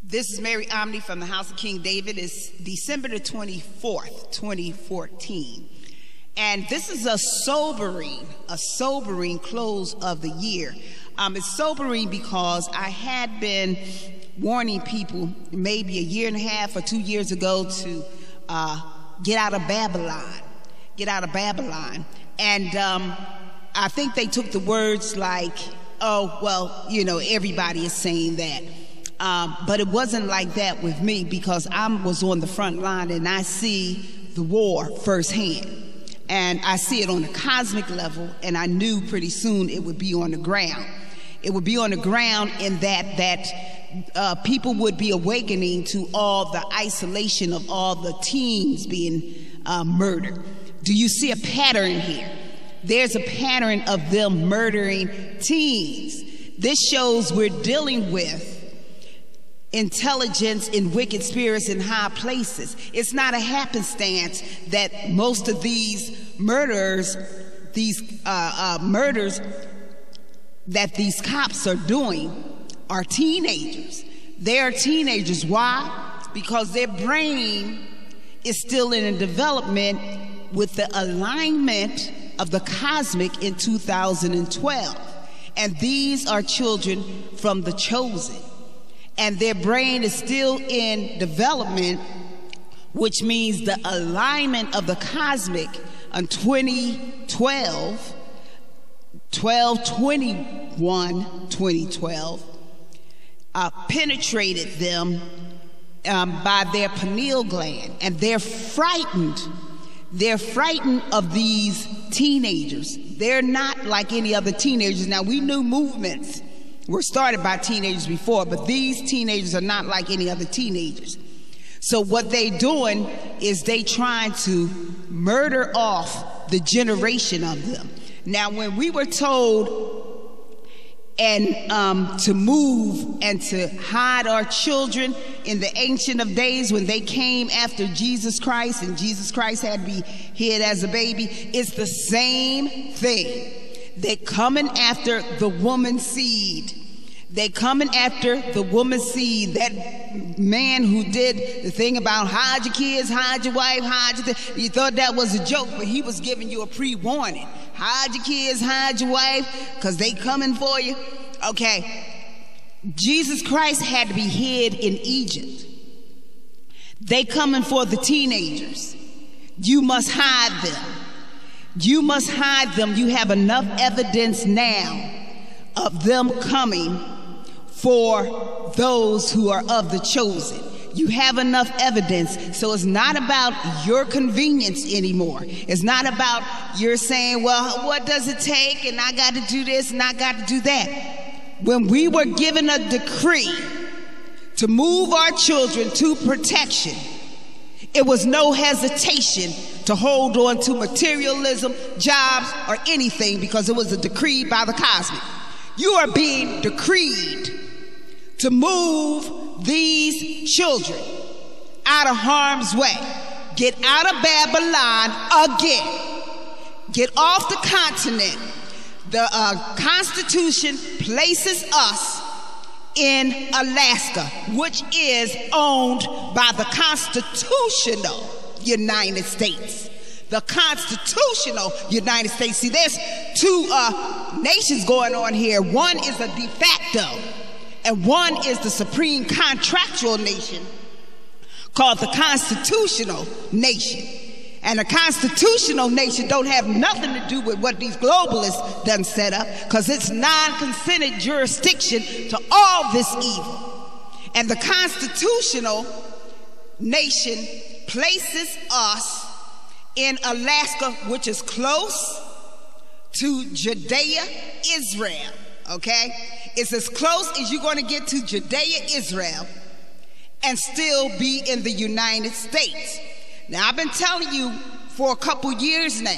This is Mary Omni from the House of King David. It's December the 24th, 2014. And this is a sobering close of the year. It's sobering because I had been warning people maybe a year and a half or 2 years ago to get out of Babylon. Get out of Babylon. And I think they took the words like, oh, well, you know, everybody is saying that. But it wasn't like that with me, because I was on the front line and I see the war firsthand. And I see it on a cosmic level, and I knew pretty soon it would be on the ground. It would be on the ground in that people would be awakening to all the isolation of all the teens being murdered. Do you see a pattern here? There's a pattern of them murdering teens. This shows we're dealing with intelligence in wicked spirits in high places. It's not a happenstance that most of these murders that these cops are doing are teenagers. They're teenagers. Why? Because their brain is still in a development with the alignment of the cosmic in 2012. And these are children from the chosen. And their brain is still in development, which means the alignment of the cosmic on 2012 penetrated them by their pineal gland, and they're frightened. They're frightened of these teenagers. They're not like any other teenagers. Now, we knew movements were started by teenagers before, but these teenagers are not like any other teenagers. So what they're doing is they trying to murder off the generation of them. Now, when we were told to move and to hide our children in the Ancient of Days, when they came after Jesus Christ and Jesus Christ had to be hid as a baby, it's the same thing. They're coming after the woman's seed. They're coming after the woman's seed. That man who did the thing about hide your kids, hide your wife, hide your... You thought that was a joke, but he was giving you a pre-warning. Hide your kids, hide your wife, because they coming for you. Okay. Jesus Christ had to be hid in Egypt. They coming for the teenagers. You must hide them. You must hide them. You have enough evidence now of them coming for those who are of the chosen. You have enough evidence. So it's not about your convenience anymore. It's not about you're saying, well, what does it take? And I got to do this and I got to do that. When we were given a decree to move our children to protection, it was no hesitation to hold on to materialism, jobs, or anything, because it was a decree by the cosmic. You are being decreed to move these children out of harm's way. Get out of Babylon again. Get off the continent. The Constitution places us in Alaska, which is owned by the constitutional United States. The constitutional United States. See, there's two nations going on here. One is a de facto, and one is the supreme contractual nation called the constitutional nation. And the constitutional nation don't have nothing to do with what these globalists done set up, because it's non-consented jurisdiction to all this evil. And the constitutional nation places us in Alaska, which is close to Judea, Israel, okay? It's as close as you're going to get to Judea, Israel, and still be in the United States. Now, I've been telling you for a couple years now,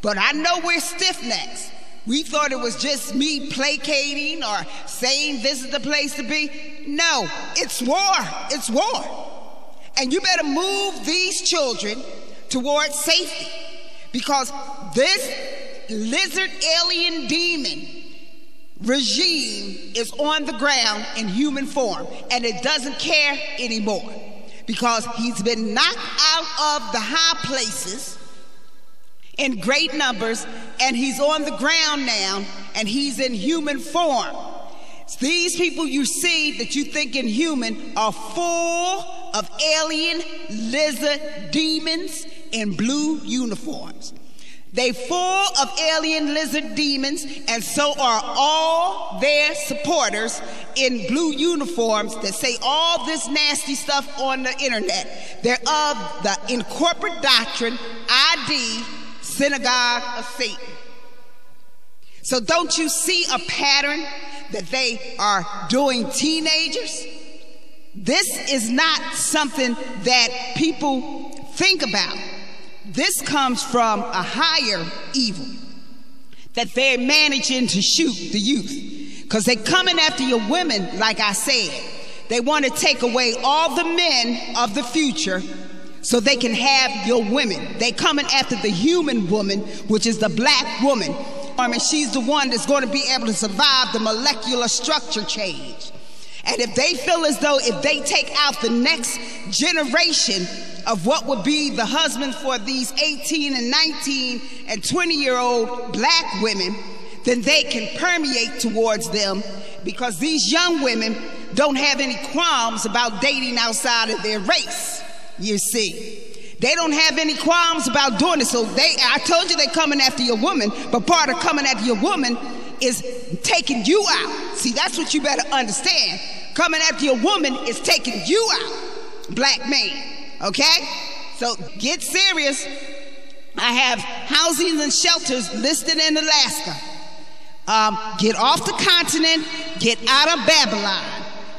but I know we're stiff-necks. We thought it was just me placating or saying this is the place to be. No, it's war. It's war. And you better move these children towards safety, because this lizard alien demon regime is on the ground in human form, and it doesn't care anymore because he's been knocked out of the high places in great numbers, and he's on the ground now, and he's in human form. These people you see that you think inhuman are full of alien lizard demons in blue uniforms. They full of alien lizard demons, and so are all their supporters in blue uniforms that say all this nasty stuff on the internet. They're of the incorporate doctrine, ID, synagogue of Satan. So don't you see a pattern that they are doing teenagers? This is not something that people think about. This comes from a higher evil that they're managing to shoot the youth, because they're coming after your women. Like I said, they want to take away all the men of the future so they can have your women. They coming after the human woman, which is the black woman, and she's the one that's going to be able to survive the molecular structure change. And if they feel as though if they take out the next generation of what would be the husbands for these 18 and 19 and 20-year-old black women, then they can permeate towards them, because these young women don't have any qualms about dating outside of their race, you see. They don't have any qualms about doing it. So I told you they're coming after your woman, but part of coming after your woman is taking you out. See, that's what you better understand. Coming after your woman is taking you out, black man. Okay? So get serious. I have housing and shelters listed in Alaska. Get off the continent. Get out of Babylon.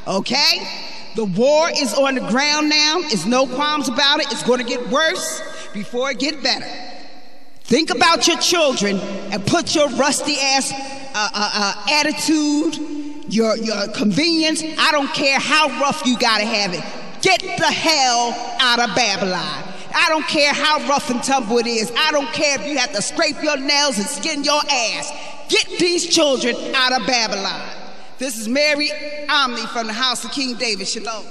Okay? The war is on the ground now. There's no qualms about it. It's going to get worse before it gets better. Think about your children and put your rusty ass attitude, your convenience. I don't care how rough you got to have it. Get the hell out of Babylon. I don't care how rough and tumble it is. I don't care if you have to scrape your nails and skin your ass. Get these children out of Babylon. This is Mary Omni from the house of King David. Shalom.